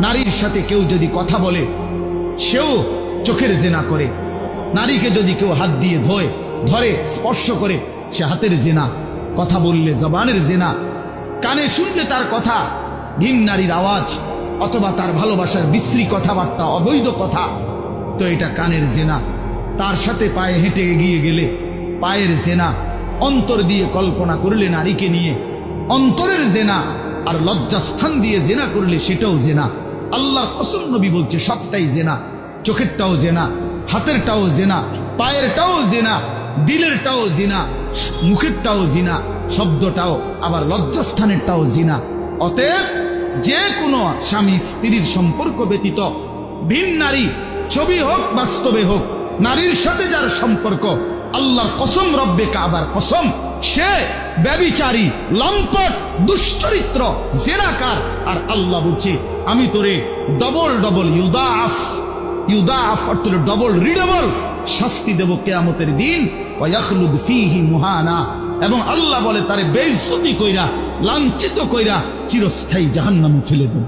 নারীর সাথে কেউ যদি কথা বলে সেও চোখের জেনা করে। নারীকে যদি কেউ হাত দিয়ে ধরে স্পর্শ করে সে হাতের জেনা। কথা বললে জবানের জেনা, কানে শুনলে তার কথা ভিন নারীর আওয়াজ অথবা তার ভালোবাসার বিশ্রী কথাবার্তা, অবৈধ কথা, তো এটা কানের জেনা। তার সাথে পায়ে হেঁটে এগিয়ে গেলে পায়ের জেনা। অন্তর দিয়ে কল্পনা করলে নারীকে নিয়ে অন্তরের জেনা। আর লজ্জাস্থান দিয়ে জেনা করলে সেটাও জেনা। আল্লাহ কসম নবী বলছে সবটাই জেনা। চোখেরটাও জেনা, হাতেরটাও জেনা, পায়েরটাও জেনা, দিলেরটাও জিনা, মুখেরটাও জিনা, শব্দটাও আবার লজ্জাস্থানেরটাও জিনা। অতএব যে কোনো স্বামী স্ত্রীর সম্পর্ক ব্যতীত ভিন নারী, ছবি হোক বাস্তবে হোক, নারীর সাথে যার সম্পর্ক, আল্লাহর কসম, রব্বে কাবার কসম, সে ব্যভিচারী, লম্পট, দুশ্চরিত্র, জেনাকার। আর আল্লাহ বলছে আমি তোরে ডবল ডবল ইউদাআফ অর্থ ডবল রিডবল শাস্তি দেব কিয়ামতের দিন। ওয়ায়াখলুদ ফীহি মুহানা, এবং আল্লাহ বলে তারে বেইজ্জতি কইরা, লাঞ্ছিত কইরা চিরস্থায়ী জাহান্নামে ফেলে দেব।